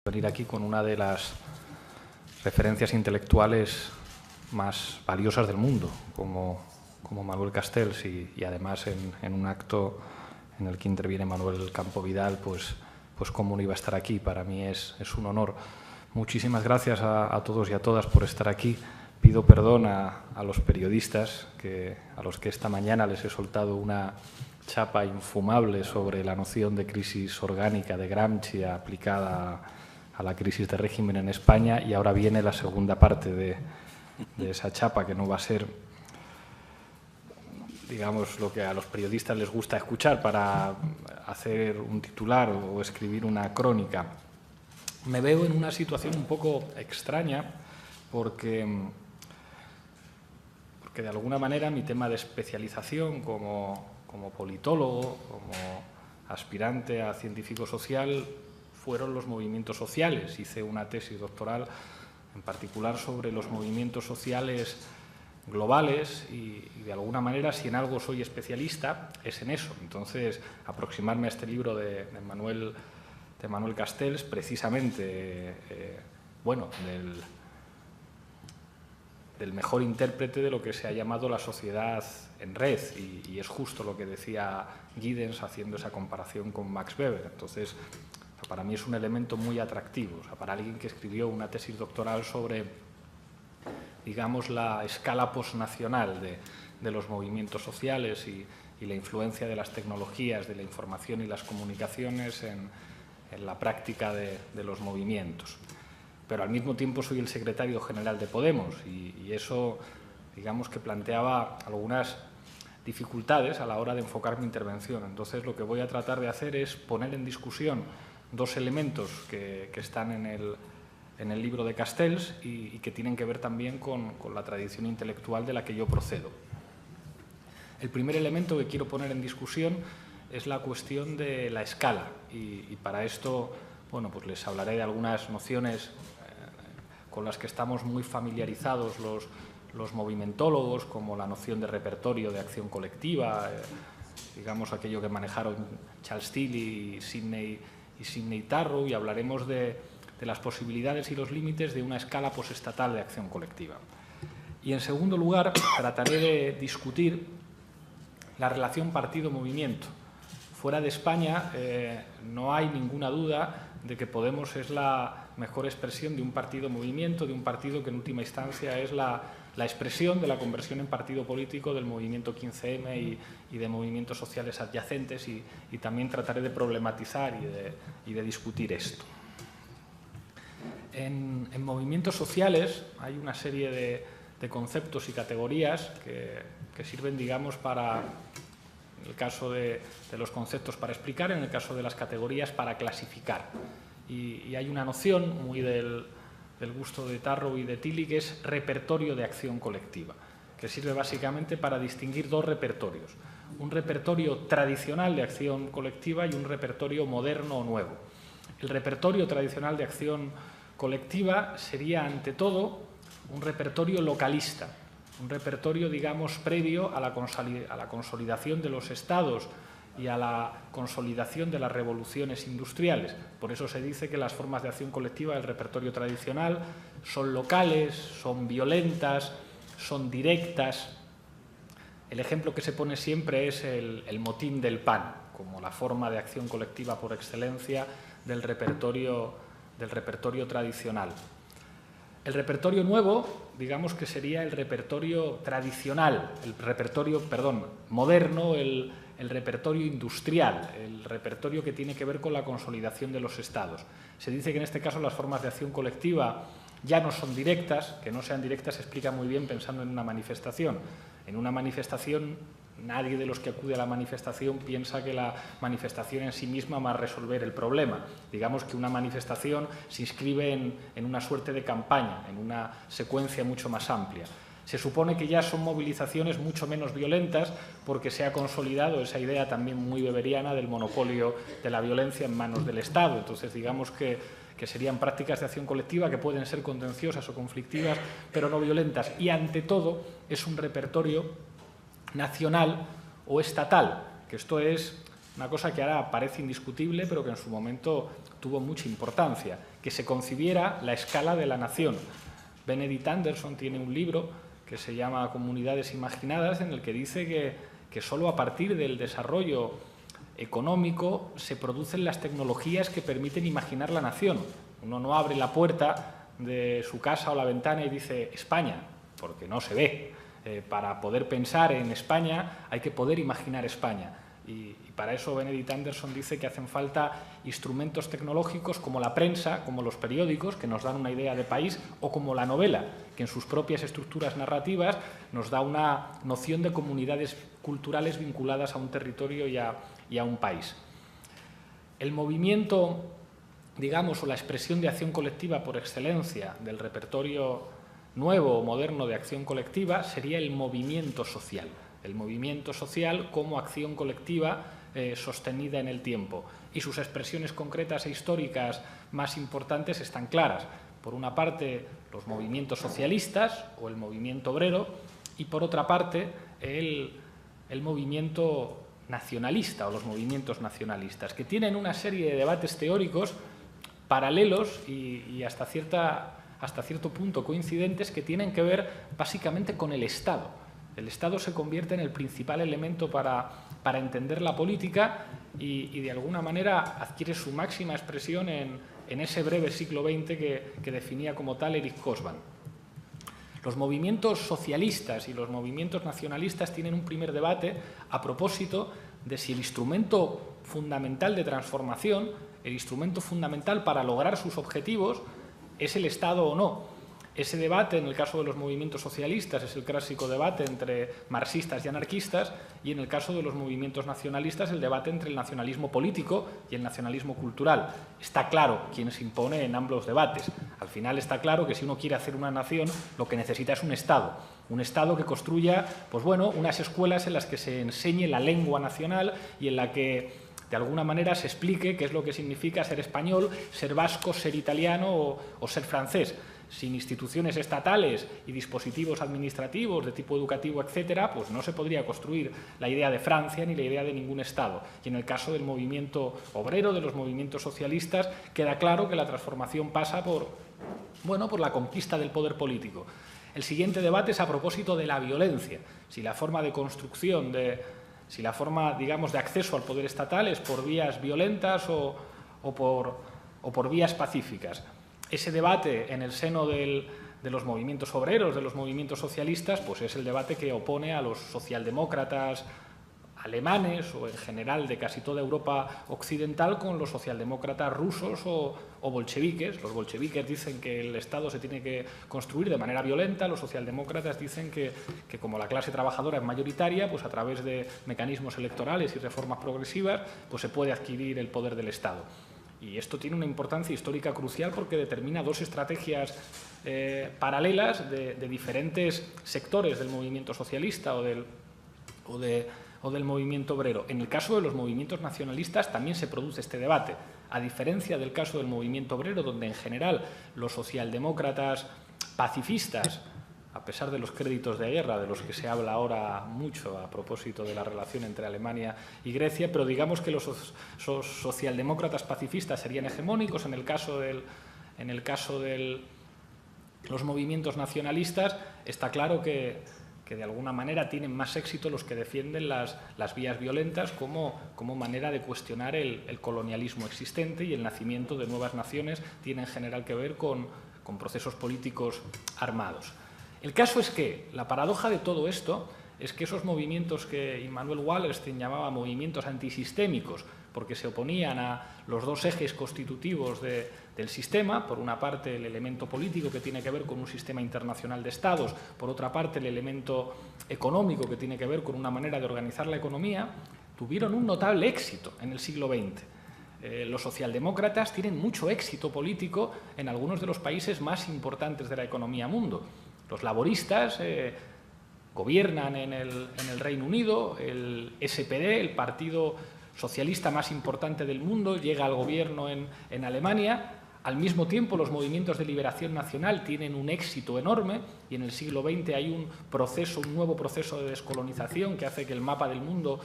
venir aquí con una de las referencias intelectuales más valiosas del mundo, como Manuel Castells, y además en un acto en el que interviene Manuel Campo Vidal, pues cómo no iba a estar aquí. Para mí es un honor. Muchísimas gracias a todos y a todas por estar aquí. Pido perdón a los periodistas, a los que esta mañana les he soltado una chapa infumable sobre la noción de crisis orgánica de Gramsci aplicada a la crisis de régimen en España, y ahora viene la segunda parte de esa chapa, que no va a ser, digamos, lo que a los periodistas les gusta escuchar para hacer un titular o escribir una crónica. Me veo en una situación un poco extraña porque de alguna manera mi tema de especialización como politólogo, como aspirante a científico social, fueron los movimientos sociales. Hice una tesis doctoral en particular sobre los movimientos sociales globales y de alguna manera, si en algo soy especialista, es en eso. Entonces, aproximarme a este libro de Manuel Castells, precisamente, del mejor intérprete de lo que se ha llamado la sociedad en red, y es justo lo que decía Giddens haciendo esa comparación con Max Weber. Entonces, para mí es un elemento muy atractivo, para alguien que escribió una tesis doctoral sobre, digamos, la escala posnacional de los movimientos sociales y la influencia de las tecnologías, de la información y las comunicaciones en la práctica de los movimientos. Pero al mismo tiempo soy el secretario general de Podemos y eso, digamos, que planteaba algunas dificultades a la hora de enfocar mi intervención. Entonces, lo que voy a tratar de hacer es poner en discusión dos elementos que están en el libro de Castells y que tienen que ver también con la tradición intelectual de la que yo procedo. El primer elemento que quiero poner en discusión es la cuestión de la escala, y para esto, bueno, pues les hablaré de algunas nociones con las que estamos muy familiarizados los movimentólogos, como la noción de repertorio de acción colectiva, digamos aquello que manejaron Charles Tilly y Sidney Tarrow, y hablaremos de las posibilidades y los límites de una escala posestatal de acción colectiva. Y en segundo lugar, trataré de discutir la relación partido-movimiento. Fuera de España no hay ninguna duda de que Podemos es la mejor expresión de un partido-movimiento, de un partido que en última instancia es la expresión de la conversión en partido político del movimiento 15M y de movimientos sociales adyacentes, y también trataré de problematizar y de discutir esto. En movimientos sociales hay una serie de conceptos y categorías que sirven, digamos, para, en el caso de los conceptos, para explicar, en el caso de las categorías, para clasificar. Y hay una noción muy del gusto de Tarrow y de Tilly, que es repertorio de acción colectiva, que sirve básicamente para distinguir dos repertorios: un repertorio tradicional de acción colectiva y un repertorio moderno o nuevo. El repertorio tradicional de acción colectiva sería, ante todo, un repertorio localista, un repertorio, digamos, previo a la consolidación de los estados y a la consolidación de las revoluciones industriales. Por eso se dice que las formas de acción colectiva del repertorio tradicional son locales, son violentas, son directas. El ejemplo que se pone siempre es el motín del pan, como la forma de acción colectiva por excelencia del repertorio tradicional. El repertorio nuevo, digamos que sería el repertorio tradicional, moderno, el repertorio industrial, el repertorio que tiene que ver con la consolidación de los estados. Se dice que en este caso las formas de acción colectiva ya no son directas. Que no sean directas se explica muy bien pensando en una manifestación. En una manifestación, nadie de los que acude a la manifestación piensa que la manifestación en sí misma va a resolver el problema. Digamos que una manifestación se inscribe en una suerte de campaña, en una secuencia mucho más amplia. Se supone que ya son movilizaciones mucho menos violentas porque se ha consolidado esa idea también muy weberiana del monopolio de la violencia en manos del Estado. Entonces, digamos que serían prácticas de acción colectiva que pueden ser contenciosas o conflictivas, pero no violentas. Y, ante todo, es un repertorio nacional o estatal, que esto es, una cosa que ahora parece indiscutible, pero que en su momento tuvo mucha importancia, que se concibiera la escala de la nación. Benedict Anderson tiene un libro que se llama Comunidades Imaginadas, en el que dice que solo a partir del desarrollo económico se producen las tecnologías que permiten imaginar la nación. Uno no abre la puerta de su casa o la ventana y dice España, porque no se ve. Para poder pensar en España hay que poder imaginar España. Y para eso Benedict Anderson dice que hacen falta instrumentos tecnológicos como la prensa, como los periódicos, que nos dan una idea de país, o como la novela, que en sus propias estructuras narrativas nos da una noción de comunidades culturales vinculadas a un territorio y a un país. El movimiento, digamos, o la expresión de acción colectiva por excelencia del repertorio nuevo o moderno de acción colectiva sería el movimiento social. El movimiento social como acción colectiva sostenida en el tiempo. Y sus expresiones concretas e históricas más importantes están claras. Por una parte, los movimientos socialistas o el movimiento obrero, y por otra parte, el movimiento nacionalista o los movimientos nacionalistas, que tienen una serie de debates teóricos paralelos y hasta cierto punto coincidentes, que tienen que ver básicamente con el Estado. El Estado se convierte en el principal elemento para entender la política y de alguna manera adquiere su máxima expresión en ese breve siglo XX que definía como tal Eric Hobsbawm. Los movimientos socialistas y los movimientos nacionalistas tienen un primer debate a propósito de si el instrumento fundamental de transformación, el instrumento fundamental para lograr sus objetivos, es el Estado o no. Ese debate, en el caso de los movimientos socialistas, es el clásico debate entre marxistas y anarquistas, y en el caso de los movimientos nacionalistas, el debate entre el nacionalismo político y el nacionalismo cultural. Está claro quién se impone en ambos debates. Al final está claro que si uno quiere hacer una nación, lo que necesita es un Estado que construya, pues bueno, unas escuelas en las que se enseñe la lengua nacional y en la que de alguna manera se explique qué es lo que significa ser español, ser vasco, ser italiano o ser francés. Sin instituciones estatales y dispositivos administrativos de tipo educativo, etcétera, pues no se podría construir la idea de Francia ni la idea de ningún Estado. Y en el caso del movimiento obrero, de los movimientos socialistas, queda claro que la transformación pasa por la conquista del poder político. El siguiente debate es a propósito de la violencia. Si la forma de construcción, si la forma, digamos, de acceso al poder estatal es por vías violentas o por vías pacíficas. Ese debate en el seno de los movimientos obreros, de los movimientos socialistas, pues es el debate que opone a los socialdemócratas alemanes o en general de casi toda Europa occidental con los socialdemócratas rusos o bolcheviques. Los bolcheviques dicen que el Estado se tiene que construir de manera violenta, los socialdemócratas dicen que como la clase trabajadora es mayoritaria, pues a través de mecanismos electorales y reformas progresivas, pues se puede adquirir el poder del Estado. Y esto tiene una importancia histórica crucial porque determina dos estrategias paralelas de diferentes sectores del movimiento socialista o del movimiento obrero. En el caso de los movimientos nacionalistas también se produce este debate, a diferencia del caso del movimiento obrero, donde en general los socialdemócratas pacifistas, a pesar de los créditos de guerra, de los que se habla ahora mucho a propósito de la relación entre Alemania y Grecia, pero digamos que los socialdemócratas pacifistas serían hegemónicos. En el caso de los movimientos nacionalistas está claro que de alguna manera tienen más éxito los que defienden las vías violentas como manera de cuestionar el colonialismo existente, y el nacimiento de nuevas naciones tiene en general que ver con procesos políticos armados. El caso es que la paradoja de todo esto es que esos movimientos que Immanuel Wallerstein llamaba movimientos antisistémicos, porque se oponían a los dos ejes constitutivos del sistema, por una parte el elemento político que tiene que ver con un sistema internacional de estados, por otra parte el elemento económico que tiene que ver con una manera de organizar la economía, tuvieron un notable éxito en el siglo XX. Los socialdemócratas tienen mucho éxito político en algunos de los países más importantes de la economía mundo. Los laboristas gobiernan en el Reino Unido, el SPD, el partido socialista más importante del mundo, llega al gobierno en Alemania. Al mismo tiempo, los movimientos de liberación nacional tienen un éxito enorme y en el siglo XX hay un nuevo proceso de descolonización que hace que el mapa del mundo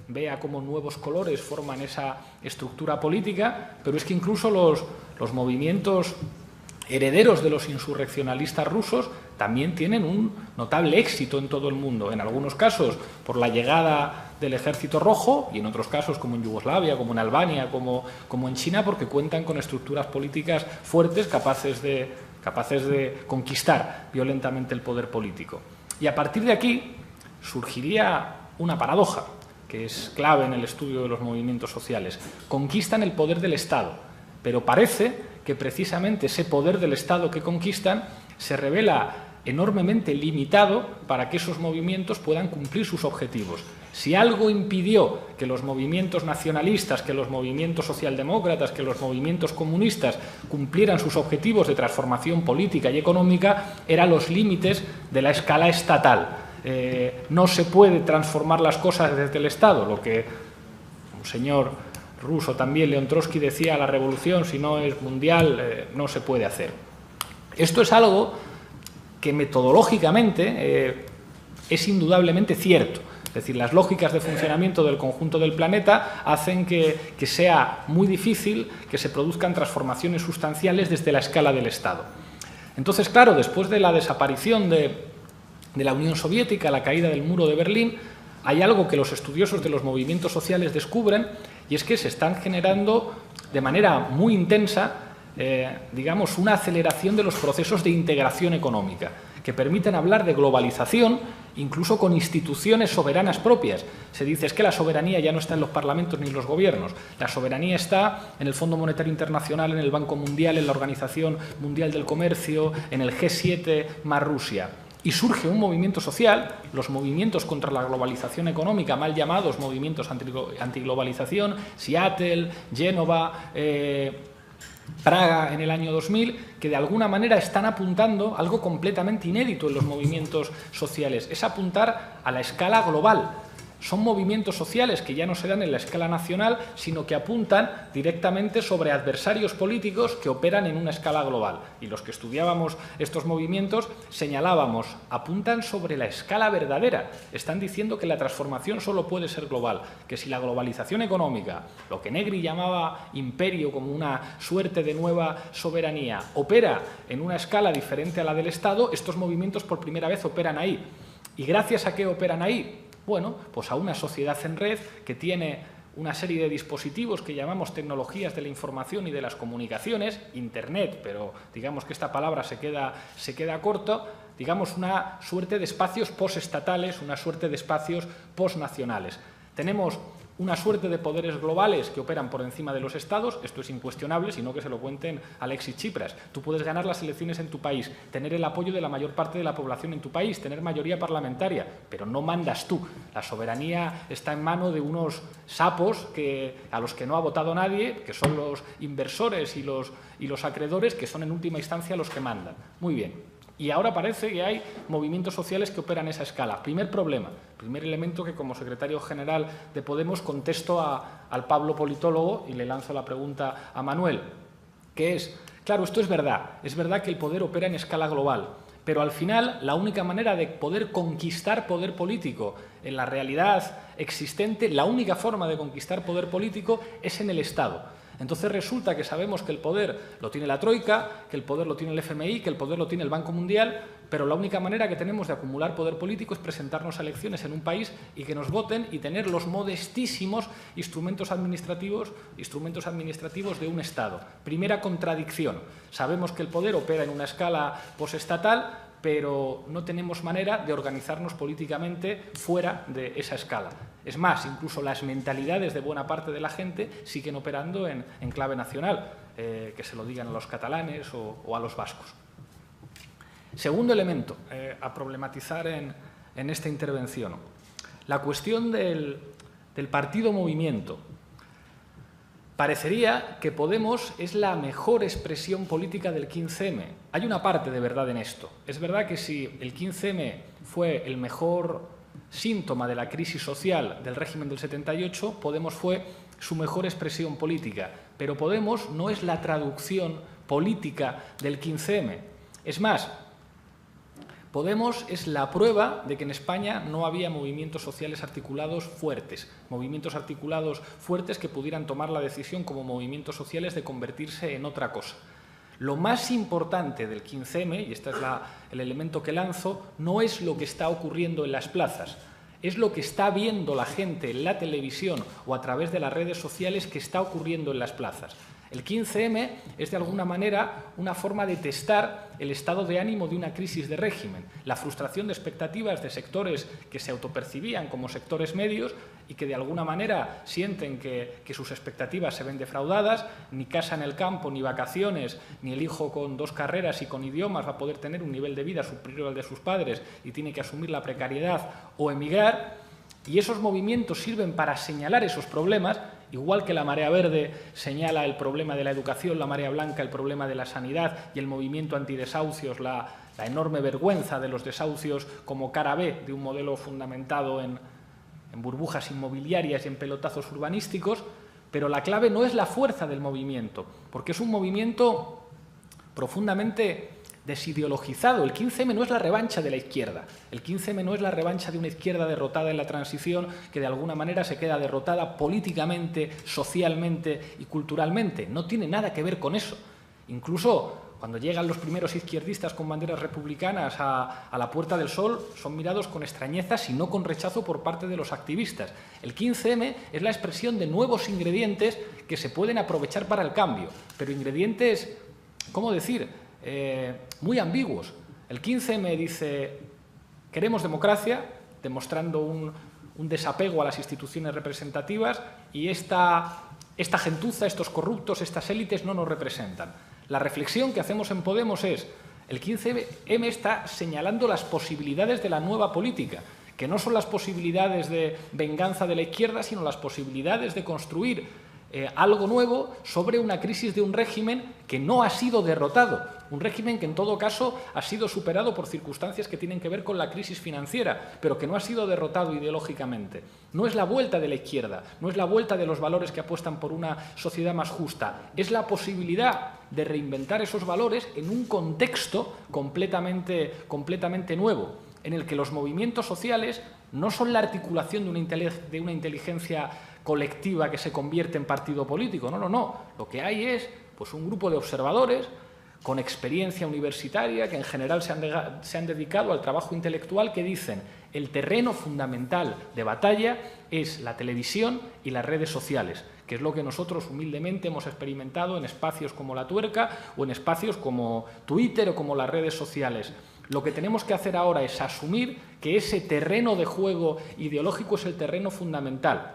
vea cómo nuevos colores forman esa estructura política, pero es que incluso los movimientos herederos de los insurreccionalistas rusos también tienen un notable éxito en todo el mundo, en algunos casos por la llegada del Ejército Rojo y en otros casos, como en Yugoslavia, como en Albania, como en China, porque cuentan con estructuras políticas fuertes capaces de conquistar violentamente el poder político. Y a partir de aquí surgiría una paradoja, que es clave en el estudio de los movimientos sociales. Conquistan el poder del Estado, pero parece que precisamente ese poder del Estado que conquistan se revela enormemente limitado para que esos movimientos puedan cumplir sus objetivos. Si algo impidió que los movimientos nacionalistas, que los movimientos socialdemócratas, que los movimientos comunistas cumplieran sus objetivos de transformación política y económica, eran los límites de la escala estatal. No se puede transformar las cosas desde el Estado, lo que un señor ruso también, León Trotsky, decía: la revolución, si no es mundial, no se puede hacer. Esto es algo que metodológicamente es indudablemente cierto. Es decir, las lógicas de funcionamiento del conjunto del planeta hacen que sea muy difícil que se produzcan transformaciones sustanciales desde la escala del Estado. Entonces, claro, después de la desaparición de la Unión Soviética, la caída del muro de Berlín, hay algo que los estudiosos de los movimientos sociales descubren, y es que se están generando de manera muy intensa digamos, una aceleración de los procesos de integración económica, que permiten hablar de globalización incluso con instituciones soberanas propias. Se dice es que la soberanía ya no está en los parlamentos ni en los gobiernos, la soberanía está en el Fondo Monetario Internacional, en el Banco Mundial, en la Organización Mundial del Comercio, en el G7 más Rusia. Y surge un movimiento social, los movimientos contra la globalización económica, mal llamados movimientos antiglobalización, Seattle, Génova, Praga en el año 2000, que de alguna manera están apuntando algo completamente inédito en los movimientos sociales, es apuntar a la escala global. Son movimientos sociales que ya no se dan en la escala nacional, sino que apuntan directamente sobre adversarios políticos que operan en una escala global. Y los que estudiábamos estos movimientos señalábamos, apuntan sobre la escala verdadera. Están diciendo que la transformación solo puede ser global, que si la globalización económica, lo que Negri llamaba imperio como una suerte de nueva soberanía, opera en una escala diferente a la del Estado, estos movimientos por primera vez operan ahí. ¿Y gracias a qué operan ahí? Bueno, pues a una sociedad en red que tiene una serie de dispositivos que llamamos tecnologías de la información y de las comunicaciones, Internet, pero digamos que esta palabra se queda corto, digamos una suerte de espacios postestatales, una suerte de espacios postnacionales. Tenemos una suerte de poderes globales que operan por encima de los estados, esto es incuestionable, sino que se lo cuenten Alexis Tsipras. Tú puedes ganar las elecciones en tu país, tener el apoyo de la mayor parte de la población en tu país, tener mayoría parlamentaria, pero no mandas tú. La soberanía está en mano de unos sapos a los que no ha votado nadie, que son los inversores y los acreedores, que son en última instancia los que mandan. Muy bien. Y ahora parece que hay movimientos sociales que operan a esa escala. Primer problema, primer elemento que como secretario general de Podemos contesto al Pablo politólogo y le lanzo la pregunta a Manuel, que es, claro, esto es verdad que el poder opera en escala global, pero al final la única manera de poder conquistar poder político en la realidad existente, la única forma de conquistar poder político es en el Estado. Entonces resulta que sabemos que el poder lo tiene la Troika, que el poder lo tiene el FMI, que el poder lo tiene el Banco Mundial, pero la única manera que tenemos de acumular poder político es presentarnos a elecciones en un país y que nos voten y tener los modestísimos instrumentos administrativos de un Estado. Primera contradicción. Sabemos que el poder opera en una escala posestatal, pero no tenemos manera de organizarnos políticamente fuera de esa escala. Es más, incluso las mentalidades de buena parte de la gente siguen operando en clave nacional, que se lo digan a los catalanes o a los vascos. Segundo elemento a problematizar en esta intervención, la cuestión del partido movimiento. Parecería que Podemos es la mejor expresión política del 15M. Hay una parte de verdad en esto. Es verdad que si el 15M fue el mejor síntoma de la crisis social del régimen del 78, Podemos fue su mejor expresión política, pero Podemos no es la traducción política del 15M. Es más, Podemos es la prueba de que en España no había movimientos sociales articulados fuertes que pudieran tomar la decisión como movimientos sociales de convertirse en otra cosa. Lo más importante del 15M, y este es el elemento que lanzo, no es lo que está ocurriendo en las plazas, es lo que está viendo la gente en la televisión o a través de las redes sociales que está ocurriendo en las plazas. El 15M es, de alguna manera, una forma de testar el estado de ánimo de una crisis de régimen, la frustración de expectativas de sectores que se autopercibían como sectores medios y que, de alguna manera, sienten que sus expectativas se ven defraudadas, ni casa en el campo, ni vacaciones, ni el hijo con 2 carreras y con idiomas va a poder tener un nivel de vida superior al de sus padres y tiene que asumir la precariedad o emigrar. Y esos movimientos sirven para señalar esos problemas, igual que la marea verde señala el problema de la educación, la marea blanca el problema de la sanidad y el movimiento antidesahucios, la enorme vergüenza de los desahucios como cara B de un modelo fundamentado en burbujas inmobiliarias y en pelotazos urbanísticos, pero la clave no es la fuerza del movimiento, porque es un movimiento profundamente desideologizado. El 15M no es la revancha de la izquierda, el 15M no es la revancha de una izquierda derrotada en la transición que de alguna manera se queda derrotada políticamente, socialmente y culturalmente. No tiene nada que ver con eso. Incluso cuando llegan los primeros izquierdistas con banderas republicanas a la Puerta del Sol, son mirados con extrañeza, si no con rechazo por parte de los activistas. El 15M es la expresión de nuevos ingredientes que se pueden aprovechar para el cambio, pero ingredientes, ¿cómo decir?, muy ambiguos. El 15M dice: queremos democracia, demostrando un desapego a las instituciones representativas, y esta gentuza, estos corruptos, estas élites no nos representan. La reflexión que hacemos en Podemos es: el 15M está señalando las posibilidades de la nueva política, que no son las posibilidades de venganza de la izquierda, sino las posibilidades de construir algo nuevo sobre una crisis de un régimen que no ha sido derrotado, un régimen que en todo caso ha sido superado por circunstancias que tienen que ver con la crisis financiera, pero que no ha sido derrotado ideológicamente. No es la vuelta de la izquierda, no es la vuelta de los valores que apuestan por una sociedad más justa, es la posibilidad de reinventar esos valores en un contexto completamente nuevo, en el que los movimientos sociales no son la articulación de una inteligencia colectiva que se convierte en partido político. No. Lo que hay es pues un grupo de observadores con experiencia universitaria que en general se han dedicado al trabajo intelectual, que dicen: el terreno fundamental de batalla es la televisión y las redes sociales, que es lo que nosotros humildemente hemos experimentado en espacios como La Tuerca o en espacios como Twitter o como las redes sociales. Lo que tenemos que hacer ahora es asumir que ese terreno de juego ideológico es el terreno fundamental.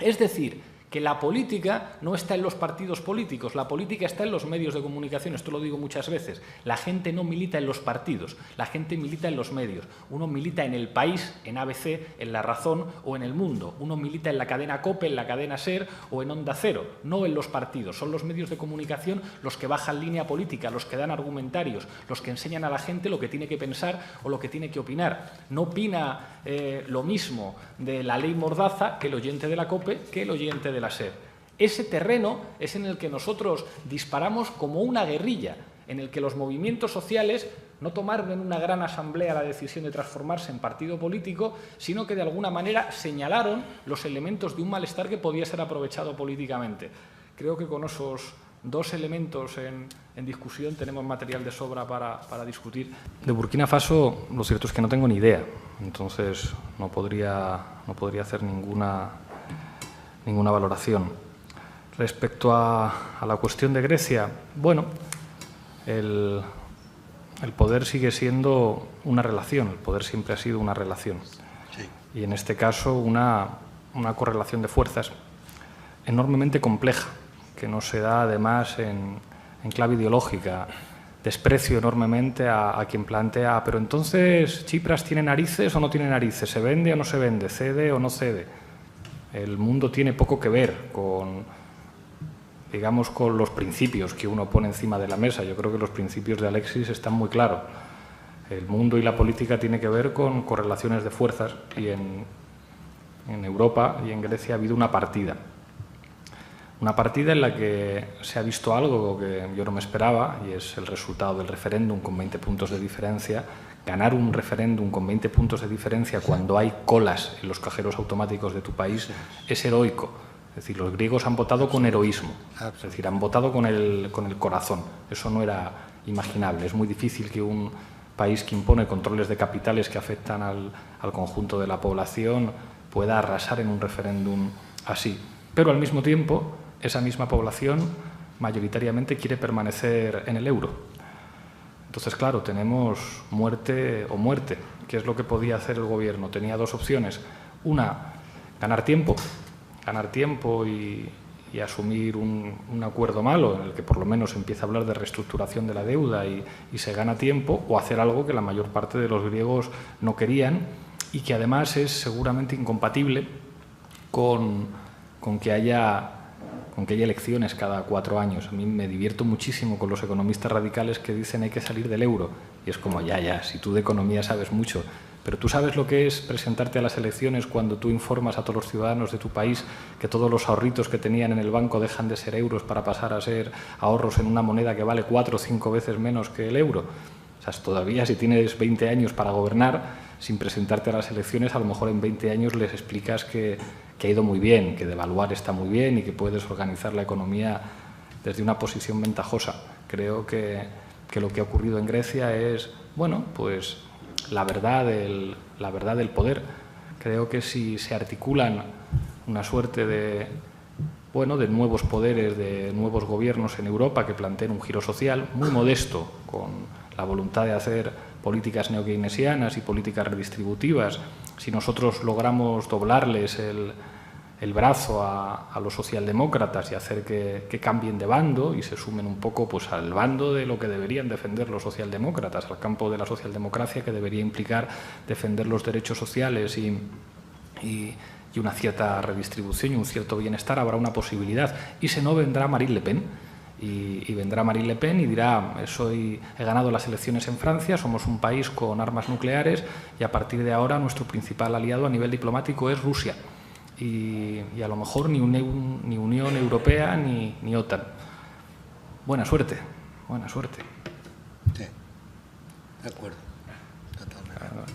Es decir, que la política no está en los partidos políticos, la política está en los medios de comunicación. Esto lo digo muchas veces. La gente no milita en los partidos, la gente milita en los medios. Uno milita en El País, en ABC, en La Razón o en El Mundo. Uno milita en la cadena COPE, en la cadena SER o en Onda Cero, no en los partidos. Son los medios de comunicación los que bajan línea política, los que dan argumentarios, los que enseñan a la gente lo que tiene que pensar o lo que tiene que opinar. No opina lo mismo de la ley Mordaza que el oyente de la COPE que el oyente de la SER. Ese terreno es en el que nosotros disparamos como una guerrilla, en el que los movimientos sociales no tomaron en una gran asamblea la decisión de transformarse en partido político, sino que de alguna manera señalaron los elementos de un malestar que podía ser aprovechado políticamente. Creo que con esos 2 elementos en discusión tenemos material de sobra para discutir. De Burkina Faso, lo cierto es que no tengo ni idea, entonces no podría hacer ninguna valoración. Respecto a la cuestión de Grecia, bueno, el poder sigue siendo una relación, el poder siempre ha sido una relación. Sí. Y en este caso una correlación de fuerzas enormemente compleja, que no se da además en clave ideológica. Desprecio enormemente a quien plantea: pero entonces, ¿Tsipras tiene narices o no tiene narices? ¿Se vende o no se vende? ¿Cede o no cede? El mundo tiene poco que ver con los principios que uno pone encima de la mesa. Yo creo que los principios de Alexis están muy claros. El mundo y la política tiene que ver con correlaciones de fuerzas, y en Europa y en Grecia ha habido una partida. Una partida en la que se ha visto algo que yo no me esperaba, y es el resultado del referéndum con 20 puntos de diferencia. Ganar un referéndum con 20 puntos de diferencia cuando hay colas en los cajeros automáticos de tu país es heroico. Es decir, los griegos han votado con heroísmo, es decir, han votado con el corazón. Eso no era imaginable. Es muy difícil que un país que impone controles de capitales que afectan al conjunto de la población pueda arrasar en un referéndum así. Pero al mismo tiempo, esa misma población mayoritariamente quiere permanecer en el euro. Entonces, claro, tenemos muerte o muerte. ¿Qué es lo que podía hacer el Gobierno? Tenía dos opciones. Una, ganar tiempo y asumir un acuerdo malo en el que por lo menos empieza a hablar de reestructuración de la deuda y se gana tiempo, o hacer algo que la mayor parte de los griegos no querían y que además es seguramente incompatible con que haya elecciones cada 4 años. A mí me divierto muchísimo con los economistas radicales que dicen hay que salir del euro. Y es como, ya, si tú de economía sabes mucho, pero tú sabes lo que es presentarte a las elecciones cuando tú informas a todos los ciudadanos de tu país que todos los ahorritos que tenían en el banco dejan de ser euros para pasar a ser ahorros en una moneda que vale 4 o 5 veces menos que el euro. O sea, todavía si tienes 20 años para gobernar, sin presentarte a las elecciones, a lo mejor en 20 años les explicas que ha ido muy bien, que devaluar está muy bien y que puedes organizar la economía desde una posición ventajosa. Creo que lo que ha ocurrido en Grecia es, bueno, pues la verdad del poder. Creo que si se articulan una suerte de nuevos poderes, de nuevos gobiernos en Europa que planteen un giro social muy modesto, con la voluntad de hacer políticas neokeynesianas y políticas redistributivas, si nosotros logramos doblarles el brazo a los socialdemócratas y hacer que cambien de bando y se sumen un poco pues, al bando de lo que deberían defender los socialdemócratas, al campo de la socialdemocracia que debería implicar defender los derechos sociales y una cierta redistribución y un cierto bienestar, habrá una posibilidad. Y si no, vendrá Marine Le Pen. Y vendrá Marine Le Pen y dirá, he ganado las elecciones en Francia, somos un país con armas nucleares y a partir de ahora nuestro principal aliado a nivel diplomático es Rusia. Y a lo mejor ni Unión Europea ni OTAN. Buena suerte, buena suerte. Sí, de acuerdo, totalmente.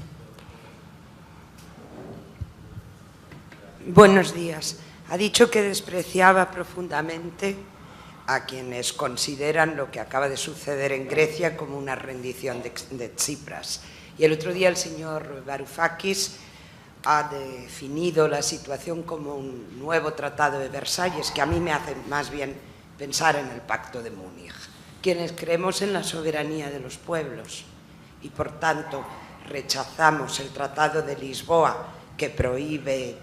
Buenos días. Ha dicho que despreciaba profundamente a quienes consideran lo que acaba de suceder en Grecia como una rendición de Tsipras. Y el otro día el señor Varoufakis ha definido la situación como un nuevo tratado de Versalles, que a mí me hace más bien pensar en el Pacto de Múnich. Quienes creemos en la soberanía de los pueblos y, por tanto, rechazamos el Tratado de Lisboa, que prohíbe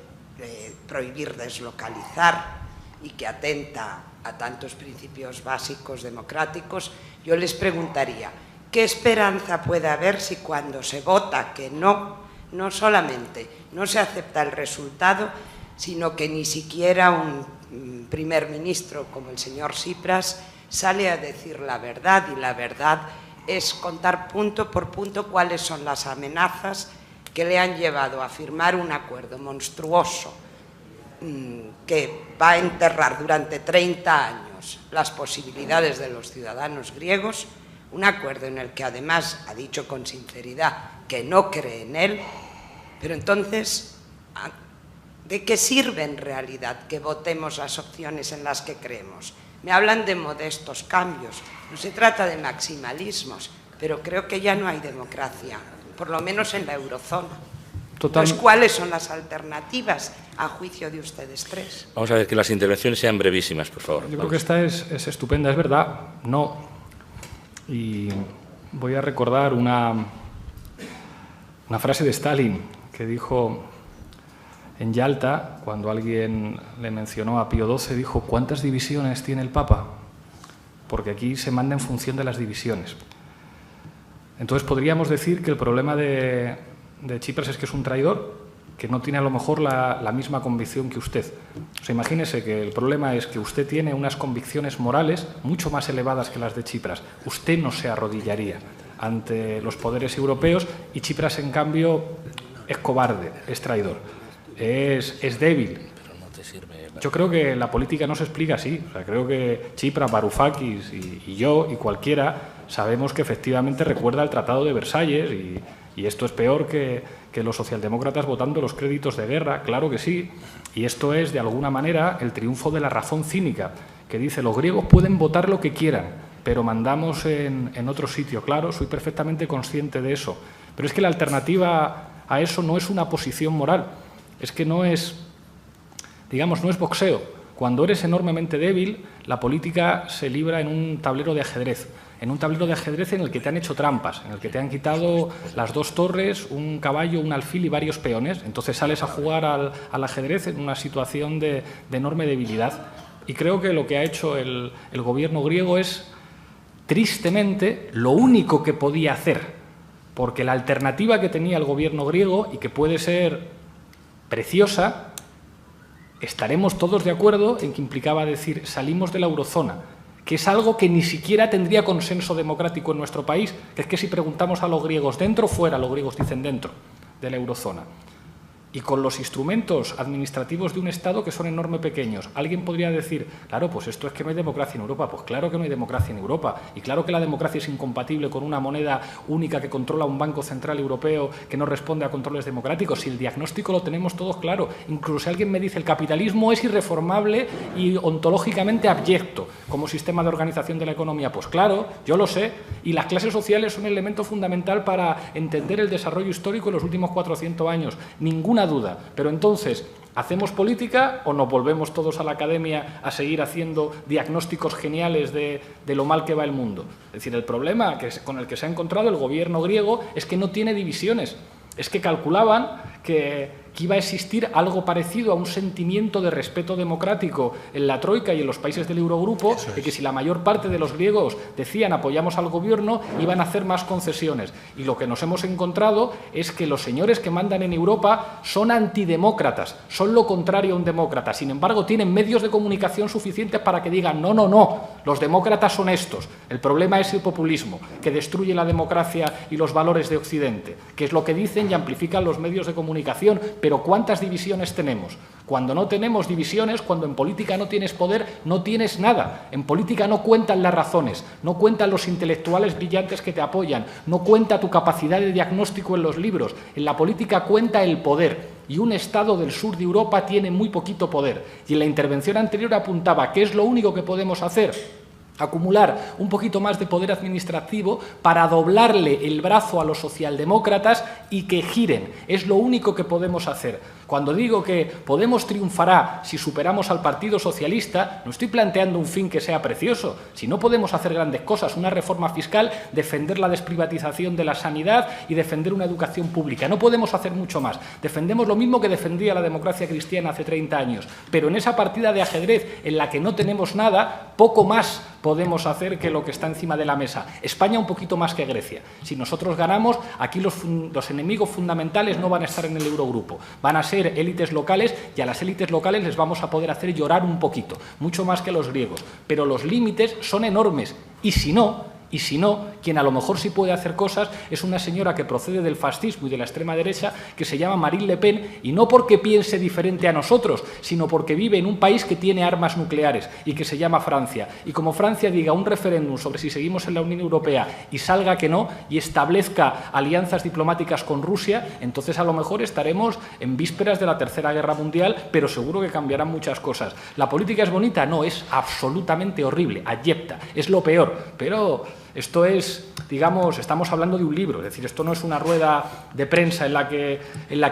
prohibir deslocalizar y que atenta a tantos principios básicos democráticos, yo les preguntaría, ¿qué esperanza puede haber si cuando se vota que no solamente no se acepta el resultado, sino que ni siquiera un primer ministro como el señor Tsipras sale a decir la verdad, y la verdad es contar punto por punto cuáles son las amenazas que le han llevado a firmar un acuerdo monstruoso que va a enterrar durante 30 años las posibilidades de los ciudadanos griegos, un acuerdo en el que además ha dicho con sinceridad que no cree en él, pero entonces, ¿de qué sirve en realidad que votemos las opciones en las que creemos? Me hablan de modestos cambios, no se trata de maximalismos, pero creo que ya no hay democracia, por lo menos en la eurozona. Entonces, ¿cuáles son las alternativas a juicio de ustedes tres? Vamos a ver, que las intervenciones sean brevísimas, por favor. Yo creo que esta es estupenda, es verdad, no. Y voy a recordar una frase de Stalin que dijo en Yalta, cuando alguien le mencionó a Pío XII, dijo, ¿cuántas divisiones tiene el Papa? Porque aquí se manda en función de las divisiones. Entonces podríamos decir que el problema de Tsipras es que es un traidor, que no tiene a lo mejor la misma convicción que usted. O sea, imagínese que el problema es que usted tiene unas convicciones morales mucho más elevadas que las de Tsipras. Usted no se arrodillaría ante los poderes europeos y Tsipras, en cambio, es cobarde, es traidor, es débil. Yo creo que la política no se explica así. O sea, creo que Tsipras, Varoufakis y yo y cualquiera sabemos que efectivamente recuerda el Tratado de Versalles y esto es peor que los socialdemócratas votando los créditos de guerra, claro que sí. Y esto es, de alguna manera, el triunfo de la razón cínica, que dice los griegos pueden votar lo que quieran, pero mandamos en otro sitio. Claro, soy perfectamente consciente de eso. Pero es que la alternativa a eso no es una posición moral. Es que no es, digamos, no es boxeo. Cuando eres enormemente débil, la política se libra en un tablero de ajedrez. En un tablero de ajedrez en el que te han hecho trampas, en el que te han quitado las 2 torres, un caballo, un alfil y varios peones. Entonces sales a jugar al ajedrez en una situación de enorme debilidad. Y creo que lo que ha hecho el gobierno griego es, tristemente, lo único que podía hacer. Porque la alternativa que tenía el gobierno griego, y que puede ser preciosa, estaremos todos de acuerdo en que implicaba decir salimos de la eurozona, que es algo que ni siquiera tendría consenso democrático en nuestro país, que es que si preguntamos a los griegos dentro o fuera, los griegos dicen dentro de la eurozona. Y con los instrumentos administrativos de un Estado que son enormemente pequeños. Alguien podría decir, claro, pues esto es que no hay democracia en Europa. Pues claro que no hay democracia en Europa. Y claro que la democracia es incompatible con una moneda única que controla un Banco Central Europeo que no responde a controles democráticos. Si el diagnóstico lo tenemos todos claro. Incluso si alguien me dice el capitalismo es irreformable y ontológicamente abyecto como sistema de organización de la economía. Pues claro, yo lo sé. Y las clases sociales son un elemento fundamental para entender el desarrollo histórico en los últimos 400 años. Ninguna duda. Pero entonces, ¿hacemos política o nos volvemos todos a la academia a seguir haciendo diagnósticos geniales de lo mal que va el mundo? Es decir, el problema con el que se ha encontrado el gobierno griego es que no tiene divisiones. Es que calculaban que iba a existir algo parecido a un sentimiento de respeto democrático en la Troika y en los países del Eurogrupo, de que si la mayor parte de los griegos decían apoyamos al gobierno, iban a hacer más concesiones. Y lo que nos hemos encontrado es que los señores que mandan en Europa son antidemócratas, son lo contrario a un demócrata. Sin embargo, tienen medios de comunicación suficientes para que digan no, no, no, los demócratas son estos. El problema es el populismo, que destruye la democracia y los valores de Occidente, que es lo que dicen y amplifican los medios de comunicación. Pero ¿cuántas divisiones tenemos? Cuando no tenemos divisiones, cuando en política no tienes poder, no tienes nada. En política no cuentan las razones, no cuentan los intelectuales brillantes que te apoyan, no cuenta tu capacidad de diagnóstico en los libros. En la política cuenta el poder. Y un Estado del sur de Europa tiene muy poquito poder. Y en la intervención anterior apuntaba que es lo único que podemos hacer. Acumular un poquito más de poder administrativo para doblarle el brazo a los socialdemócratas y que giren. Es lo único que podemos hacer. Cuando digo que Podemos triunfará si superamos al Partido Socialista, no estoy planteando un fin que sea precioso. Si no podemos hacer grandes cosas, una reforma fiscal, defender la desprivatización de la sanidad y defender una educación pública. No podemos hacer mucho más. Defendemos lo mismo que defendía la democracia cristiana hace 30 años. Pero en esa partida de ajedrez en la que no tenemos nada, poco más podemos hacer que lo que está encima de la mesa. España un poquito más que Grecia. Si nosotros ganamos, aquí los enemigos fundamentales no van a estar en el Eurogrupo. Van a ser élites locales y a las élites locales les vamos a poder hacer llorar un poquito, mucho más que a los griegos. Pero los límites son enormes y si no, quien a lo mejor sí puede hacer cosas es una señora que procede del fascismo y de la extrema derecha que se llama Marine Le Pen, y no porque piense diferente a nosotros, sino porque vive en un país que tiene armas nucleares y que se llama Francia. Y como Francia diga un referéndum sobre si seguimos en la Unión Europea y salga que no y establezca alianzas diplomáticas con Rusia, entonces a lo mejor estaremos en vísperas de la Tercera Guerra Mundial, pero seguro que cambiarán muchas cosas. ¿La política es bonita? No, es absolutamente horrible, abyecta, es lo peor, pero esto es, digamos, estamos hablando de un libro, es decir, esto no es una rueda de prensa en la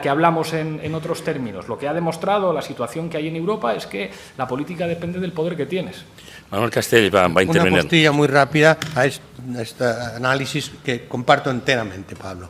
que hablamos en otros términos. Lo que ha demostrado la situación que hay en Europa es que la política depende del poder que tienes. Manuel Castells va a intervenir. Una postilla muy rápida a este análisis que comparto enteramente, Pablo.